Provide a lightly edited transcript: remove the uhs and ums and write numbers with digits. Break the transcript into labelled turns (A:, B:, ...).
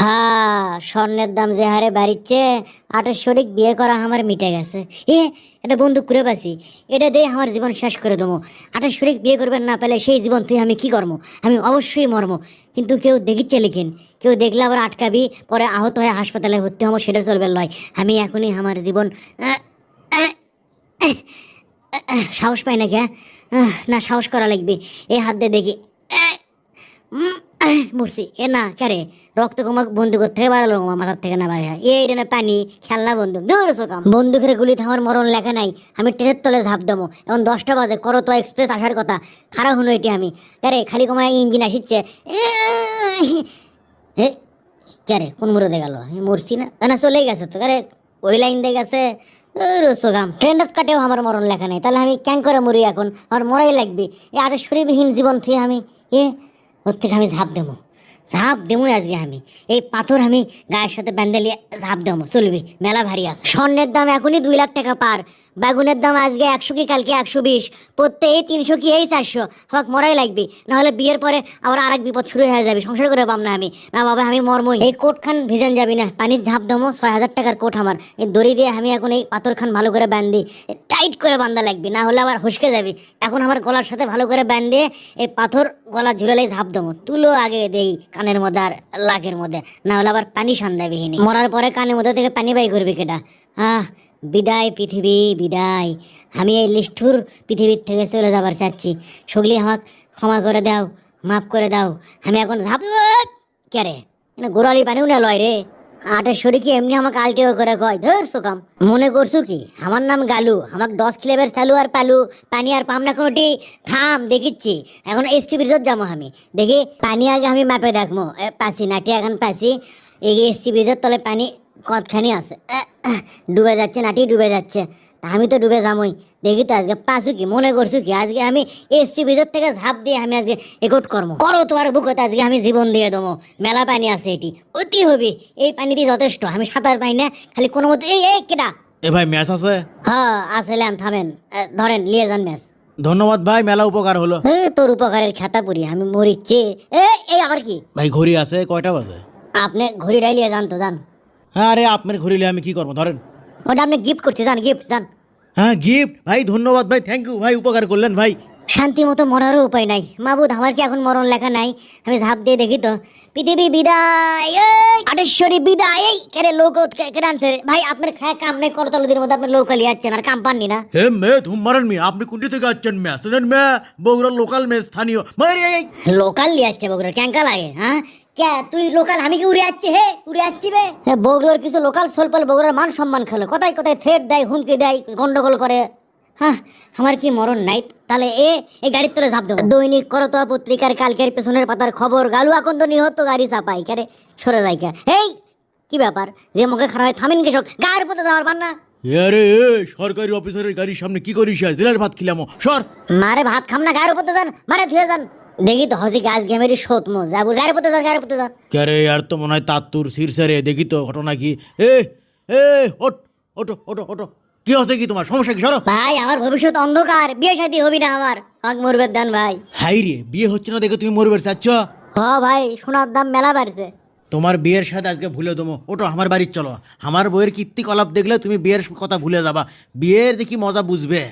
A: হ্যাঁ, স্বর্ণের দাম যে হারে বাড়িচ্ছে, আটের শরিক বিয়ে করা আমার মিটে গেছে। এটা বন্দুক করে পাছি, এটা দিয়ে আমার জীবন শেষ করে দেবো। আটের শরিক বিয়ে করবেন না পেলে সেই জীবন তুই আমি কি করবো? আমি অবশ্যই মরম, কিন্তু কেউ দেখিচ্ছে লিখেন, কেউ দেখলে আবার আটকাবি, পরে আহত হয়ে হাসপাতালে ভর্তি হবো, সেটা চলবে লয়। আমি এখনই আমার জীবন সাহস পাই না কে? না, সাহস করা লাগবে। এই হাত দিয়ে দেখি, মরছি। এ না ক্যারে, রক্ত কমা বন্দুকের থেকে বাড়ালো মাথার থেকে না ভাই। এই রে না পানি খেলনা বন্দুক, দূর সোকাম। বন্দুকের গুলিতে আমার মরণ লেখা নাই। আমি ট্রেনের তলে ঝাঁপ দেবো। এখন 10টা বাজে, করতো এক্সপ্রেস আসার কথা, খারাপ হলো এটি। আমি ক্যারে খালি কমায় ইঞ্জিন আসিচ্ছে। হে ক্যারে কোন মুড়ে গেল? মরছি না না, চলেই গেছে তো ক্যারে, ওই লাইন দিয়ে গেছে। রসোগাম ট্রেন্ডাস কাটেও আমার মরণ লেখা নেই, তাহলে আমি ক্যাং করে মরি এখন? আমার মরাই লাগবে। এই আটের শরীরবিহীন জীবন থেকে আমি ওর থেকে আমি ঝাঁপ দেবো, ঝাঁপ দেবো আজকে। আমি এই পাথর আমি গায়ের সাথে বেঁধে নিয়ে ঝাঁপ দেবো, চলবি। মেলা ভারী আছে। স্বর্ণের দাম এখনই 2 লাখ টাকা পার। বেগুনের দাম আজকে 100 কি কালকে 120, প্রত্যেক 300 কি এই 400। আমাকে মরাই লাগবে, নাহলে বিয়ের পরে আবার আরেক বিপদ শুরু হয়ে যাবে, সংসার করে পাম না আমি। না বাবা, আমি মরমই। এই কোট খান ভিজান যাবি না, পানির ঝাঁপ দেবো। 6,000 টাকার কোট আমার। এই দড়ি দিয়ে আমি এখন এই পাথর খান ভালো করে বান্ধি, টাইট করে বান্ধা লাগবে, না হলে আবার হসকে যাবি। এখন আমার গলার সাথে ভালো করে বান্ধে এই পাথর গলা ঝুলালে ঝাঁপ দেবো। তুলো আগে দেই কানের মধ্যে আর লাখের মধ্যে, না হলে আবার পানি সান্দাবিহীনি। মরার পরে কানের মধ্যে থেকে পানি বাই করবি কেটা? বিদায় পৃথিবী, বিদায়। আমি এই লিষ্ঠুর পৃথিবীর থেকে চলে যাবার চাচ্ছি। সগলি আমাকে ক্ষমা করে দাও, মাফ করে দাও। আমি এখন ঝাঁপ কে গোড়ালি পানিও না লয় রে। আটের শরীরকে এমনি আমাকে আলটেও করে কয়, ধর সোকাম। মনে করছু কি আমার নাম গালু? আমাকে 10 কিলোবের চালু আর পালু, পানি আর পাম না কোনোটি। থাম দেখিচ্ছি, এখন এসপি ব্রিজত যাবো আমি। দেখি পানি আগে আমি মাপে দেখবো। পাসি নাটি এখন পাসি। এই এসপি ব্রিজের তলে পানি কতখানি আছে? ডুবে যাচ্ছে নাটি, ডুবে যাচ্ছে। তা আমি তো ডুবে যামই। দেখি তো আজকে পাসু কি, মনে করছু কি আজকে আমি এসছি ভিতর থেকে ঝাঁপ দিয়ে আমি আজকে একট কর্ম করো তোমার বুকতে আজকে আমি জীবন দিয়ে দেবো। মেলা পানি আছে, এটি অতি হবে। এই পানি দিয়ে যথেষ্ট, আমি সাঁতার পাই না, খালি কোনো মতো। এই কেটা?
B: এ ভাই ম্যাচ আছে?
A: হ্যাঁ আসলেন, থামেন, ধরেন লিয়ে যান ম্যাচ।
B: ধন্যবাদ ভাই, মেলা উপকার হলো।
A: তোর উপকারের খেতা পুরি আমি মরিচ্ছি। এই আবার কি?
B: ভাই ঘড়ি আছে, কয়টা বাজে?
A: আপনি ঘড়িটাই লিয়ে যান তো, যান।
B: হ্যাঁ, আরে আপনার ঘড়ি নিয়ে আমি কি করবো, ধরেন।
A: ওটা আপনি গিফট করছে, যান গিফট যান।
B: হ্যাঁ গিফট? ভাই ধন্যবাদ ভাই, থ্যাংক ইউ ভাই, উপকার করলেন ভাই।
A: শান্তি মতো মরারও উপায় নাই। মাবুদ, আমার কি এখন মরণ লেখা নাই? আমি ঝাঁপ দিয়ে দেখি তো। পৃথিবী বিদায়, আটেশ্বরী বিদায়। এই কেরে লোক আনতে ভাই, আপনার খায় কাম নেই, করতলদের মধ্যে আপনি লোকালি যাচ্ছেন আর কাম পাননি না।
B: হে মে ধুম মারেন মি, আপনি কোনটি থেকে আসছেন ম্যাচ? মে বগুড়া লোকাল ম্যাচ, স্থানীয় মারি।
A: লোকাল লিয়ে যাচ্ছে বগুড়া, ক্যাঙ্কা লাগে? হ্যাঁ কে তুই লোকাল, আমি কি উড়ে যাচ্ছি? উড়ে যাচ্ছি বে। বগুড়ার কিছু লোকাল সোলপাল বগুড়ার মান সম্মান খেলো, কোথায় কোথায় থ্রেট দেয়, হুমকি দেয়, গন্ডগোল করে। আমার কি মরণ নাই? তাহলে এই গাড়ির তোরে ঝাঁপ দেবো। দৈনিক করতোয়া পত্রিকার কালকের পেছনের পাতার খবর, গালু আকন্দ নিহত গাড়ি চাপাই। কারে সরে যাই কে? কি ব্যাপার? যে মুখে খারাপ হয় থামিন কৃষক, গায়ের পথে যাওয়ার পান না?
B: আরে সরকারি অফিসারের গাড়ির সামনে কি করিস? দিলার ভাত খিলামো, সর।
A: মারে ভাত খাম না, গায়ের পথে যান, মারে ধুয়ে যান। দেখি তো হজি গাছ গেমেরি সত মো যাবো, গায়ের পথে যান, গায়ের পথে যান।
B: কে আর তো মনে হয় তাত্তুর শীর্ষে। দেখি তো ঘটনা কি? এ এ ওট ওটো ওটো ওটো, কি হচ্ছে কি তোমার? সমস্যা কি? সরো
A: ভাই, আমার ভবিষ্যৎ অন্ধকার, বিয়ে শাদী হবি না আমার, আমাকে মরবে দেন ভাই।
B: হাই রে, বিয়ে হচ্ছে না দেখে তুমি মরবে চাচ্ছ?
A: ভাই, সোনার দাম মেলা বাড়ছে।
B: তোমার বিয়ের সাথে আজকে ভুলে দেবো। ওটো আমার বাড়ির চলো, আমার বইয়ের কীর্তিকলাপ দেখলে তুমি বিয়ের কথা ভুলে যাবা। বিয়ের দেখি মজা বুঝবে।